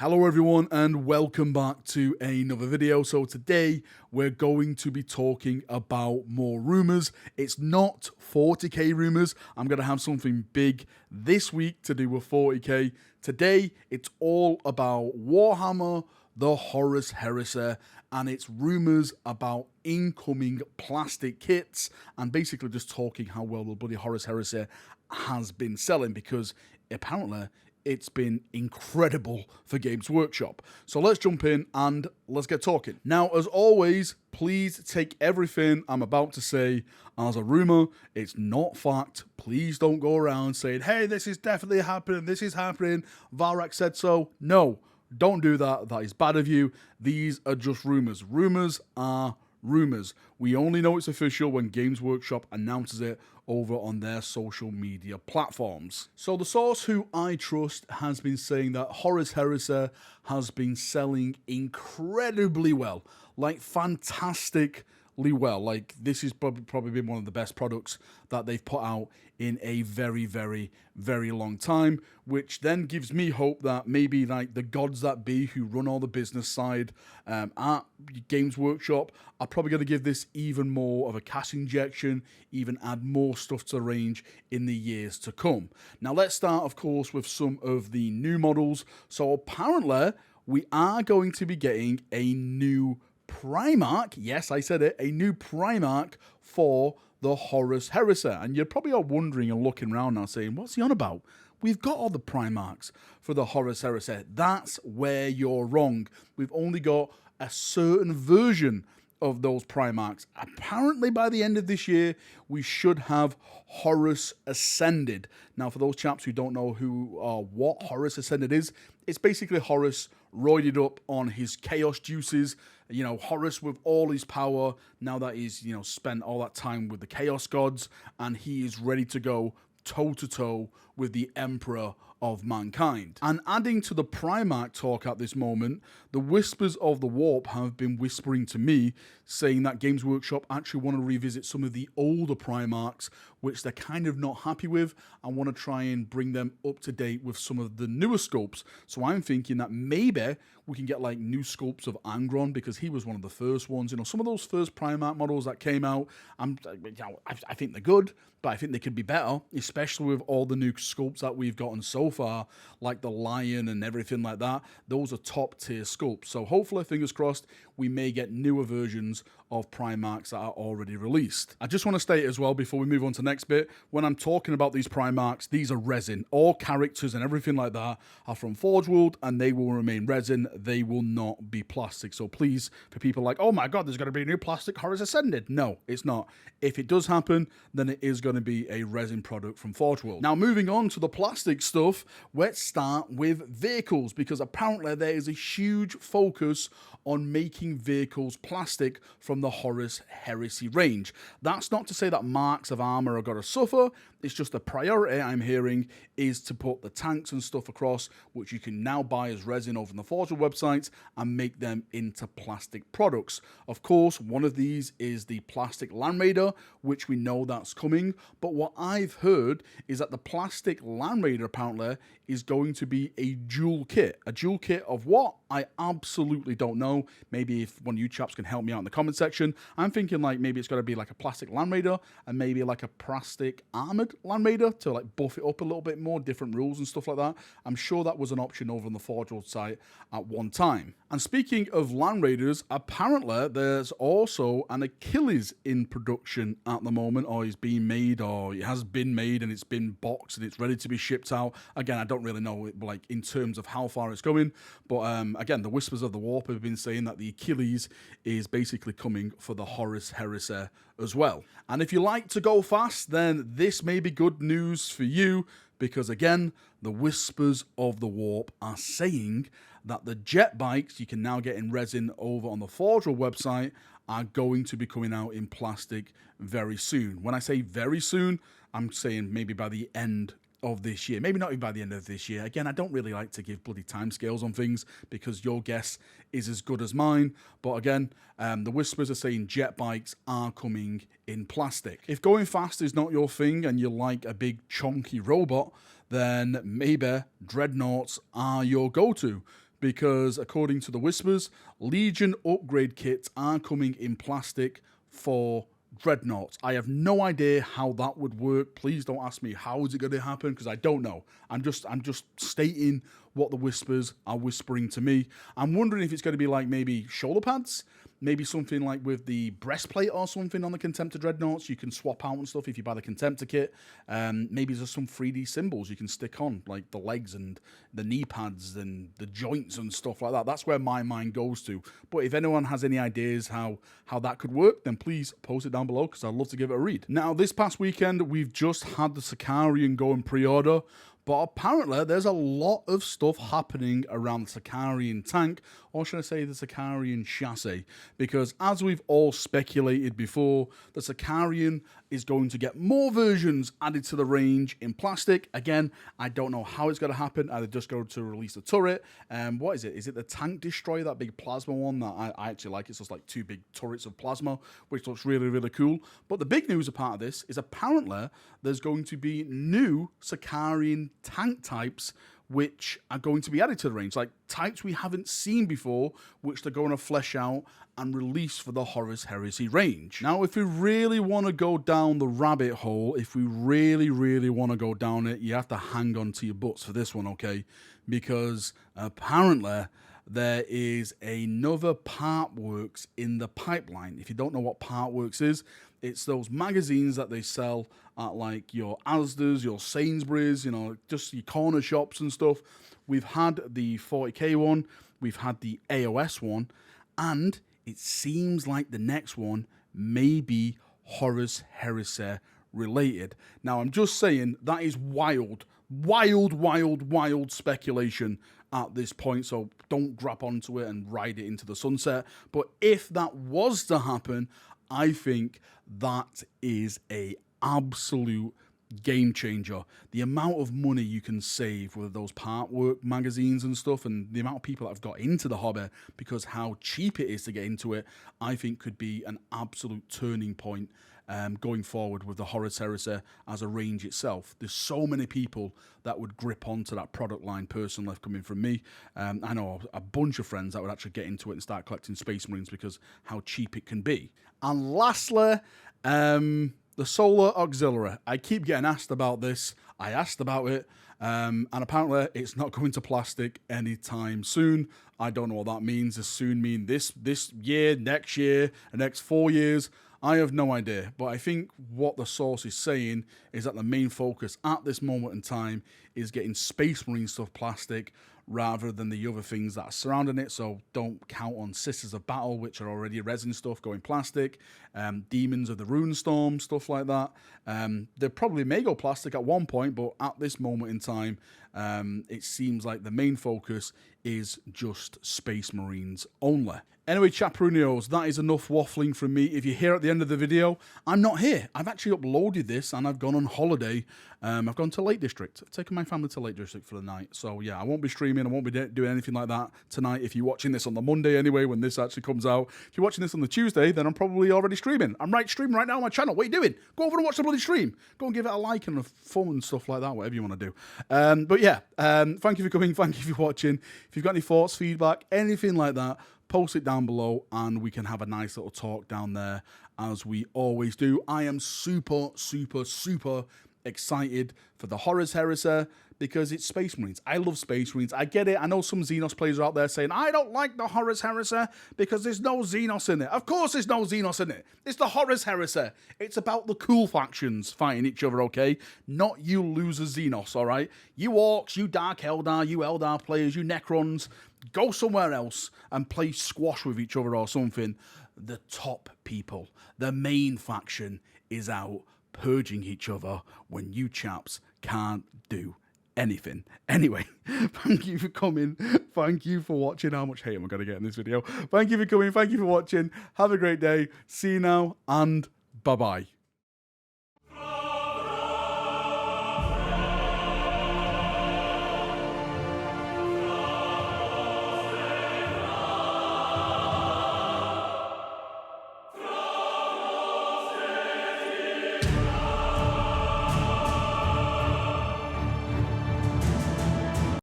Hello everyone and welcome back to another video. So today we're going to be talking about more rumors. It's not 40k rumors. I'm going to have something big this week to do with 40k. Today it's all about Warhammer, the Horus Heresy, and it's rumors about incoming plastic kits and basically just talking how well the bloody Horus Heresy has been selling, because apparently it's been incredible for Games Workshop. So let's jump in and let's get talking. Now, as always, please take everything I'm about to say as a rumor. It's not fact. Please don't go around saying, hey, this is definitely happening, this is happening, Valrak said so. No, don't do that. That is bad of you. These are just rumors. Rumors are rumors. We only know it's official when Games Workshop announces it over on their social media platforms. So the source who I trust has been saying that Horus Heresy has been selling incredibly well, like fantastically well. Like, this has probably been one of the best products that they've put out in a very, very, very long time, which then gives me hope that maybe like the gods that be who run all the business side at Games Workshop are probably going to give this even more of a cash injection, even add more stuff to the range in the years to come. Now let's start, of course, with some of the new models. So apparently we are going to be getting a new Primarch, yes, I said it, a new Primarch for the Horus Heresy. And you probably are wondering and looking around now saying, what's he on about? We've got all the Primarchs for the Horus Heresy. That's where you're wrong. We've only got a certain version of those Primarchs. Apparently by the end of this year, we should have Horus Ascended. Now, for those chaps who don't know who or what Horus Ascended is, it's basically Horus roided up on his chaos juices. You know, Horus with all his power, now that he's, you know, spent all that time with the chaos gods, and he is ready to go toe-to-toe with the Emperor of mankind. And adding to the Primarch talk at this moment, the Whispers of the Warp have been whispering to me, saying that Games Workshop actually want to revisit some of the older Primarchs, which they're kind of not happy with, and want to try and bring them up to date with some of the newer sculpts. So I'm thinking that maybe we can get like new sculpts of Angron, because he was one of the first ones. You know, some of those first Primarch models that came out, I think they're good, but I think they could be better, especially with all the new sculpts that we've gotten so far, like the lion and everything like that. Those are top tier sculpts. So hopefully, fingers crossed, we may get newer versions of Primarchs that are already released. I just want to state as well, before we move on to the next bit, when I'm talking about these Primarchs, these are resin. All characters and everything like that are from Forge World, and they will remain resin. They will not be plastic. So please, for people like, oh my god, there's going to be a new plastic Horus Ascended. No, it's not. If it does happen, then it is going to be a resin product from Forge World. Now, moving on to the plastic stuff, let's start with vehicles, because apparently there is a huge focus on making vehicles plastic from the Horus Heresy range. That's not to say that marks of armor are going to suffer. It's just the priority I'm hearing is to put the tanks and stuff across, which you can now buy as resin over on the Forge World websites, and make them into plastic products. Of course, one of these is the plastic Land Raider, which we know that's coming. But what I've heard is that the plastic Land Raider apparently is going to be a dual kit. A dual kit of what? I absolutely don't know. Maybe if one of you chaps can help me out in the comment section. I'm thinking like maybe it's going to be like a plastic Land Raider and maybe like a plastic armored Land Raider to like buff it up a little bit more, different rules and stuff like that. I'm sure that was an option over on the Forge World site at one time. And speaking of Land Raiders, apparently there's also an Achilles in production at the moment, or is being made, or it has been made and it's been boxed and it's ready to be shipped out. Again, I don't really know like in terms of how far it's going, but again, the Whispers of the Warp have been saying that the Achilles is basically coming for the Horus Heresy as well. And if you like to go fast, then this may be good news for you, because again, the Whispers of the Warp are saying that the jet bikes you can now get in resin over on the Forge World website are going to be coming out in plastic very soon. When I say very soon, I'm saying maybe by the end of this year. Maybe not even by the end of this year. Again, I don't really like to give bloody timescales on things, because your guess is as good as mine. But again, the Whispers are saying jet bikes are coming in plastic. If going fast is not your thing and you like a big chunky robot, then maybe dreadnoughts are your go-to. because according to the whispers, Legion upgrade kits are coming in plastic for Dreadnoughts. I have no idea how that would work. Please don't ask me how is it going to happen, because I don't know. I'm just stating what the whispers are whispering to me. I'm wondering if it's going to be like maybe shoulder pads, maybe something like with the breastplate or something on the Contemptor Dreadnoughts you can swap out and stuff if you buy the Contemptor kit. Maybe there's some 3D symbols you can stick on, like the legs and the knee pads and the joints and stuff like that. That's where my mind goes to. But if anyone has any ideas how that could work, then please post it down below, because I'd love to give it a read. Now, this past weekend, we've just had the Sicarian go in pre-order. But apparently, there's a lot of stuff happening around the Sicarian tank, or should I say the Sicarian chassis, because as we've all speculated before, the Sicarian is going to get more versions added to the range in plastic. Again, I don't know how it's going to happen. Either just go to release the turret. What is it? Is it the Tank Destroyer, that big plasma one that I actually like? It's just like two big turrets of plasma, which looks really, really cool. But the big news apart of this is apparently there's going to be new Sicarian tank types which are going to be added to the range, like types we haven't seen before, which they're going to flesh out and release for the Horus Heresy range. Now, if we really want to go down the rabbit hole, if we really, really want to go down it, you have to hang on to your butts for this one, okay? Because apparently there is another Partworks in the pipeline. If you don't know what Partworks is, it's those magazines that they sell at like your Asda's, your Sainsbury's, you know, just your corner shops and stuff. We've had the 40k one, we've had the AOS one, and it seems like the next one may be Horus Heresy related. Now, I'm just saying that is wild speculation at this point, so don't grab onto it and ride it into the sunset. But if that was to happen, I think that is a absolute game changer. The amount of money you can save with those Partwork magazines and stuff, and the amount of people that have got into the hobby because how cheap it is to get into it, I think could be an absolute turning point going forward with the Horus Heresy as a range itself. There's so many people that would grip onto that product line personally, coming from me. I know a bunch of friends that would actually get into it and start collecting Space Marines because how cheap it can be. And lastly, the Solar Auxiliary. I keep getting asked about this. I asked about it, and apparently it's not going to plastic anytime soon. I don't know what that means. Does soon mean this year, the next 4 years? I have no idea, but I think what the source is saying is that the main focus at this moment in time is getting Space Marine stuff plastic rather than the other things that are surrounding it. So don't count on Sisters of Battle, which are already resin stuff, going plastic. Demons of the Runestorm, stuff like that. They probably may go plastic at one point, but at this moment in time, it seems like the main focus is just Space Marines only. Anyway, Chaprunios, that is enough waffling from me. If you're here at the end of the video, I'm not here. I've actually uploaded this and I've gone on holiday. I've gone to Lake District. I've taken my family to Lake District for the night. So yeah, I won't be streaming. I won't be doing anything like that tonight. If you're watching this on the Monday anyway, when this actually comes out. If you're watching this on the Tuesday, then I'm probably already streaming. I'm streaming right now on my channel. What are you doing? Go over and watch the bloody stream. Go and give it a like and a thumb and stuff like that, whatever you want to do. But yeah, thank you for coming. Thank you for watching. If you've got any thoughts, feedback, anything like that, post it down below and we can have a nice little talk down there as we always do. I am super excited for the Horus Heresy because it's Space Marines. I love Space Marines. I get it. I know some Xenos players are out there saying, I don't like the Horus Heresy because there's no Xenos in it. Of course there's no Xenos in it. It's the Horus Heresy. It's about the cool factions fighting each other, okay? Not you loser Xenos, all right? You Orcs, you Dark Eldar, you Eldar players, you Necrons, go somewhere else and play squash with each other or something. The top people, the main faction, is out purging each other when you chaps can't do anything. Anyway, thank you for coming. Thank you for watching. How much hate am I going to get in this video? Thank you for coming. Thank you for watching. Have a great day. See you now and bye-bye.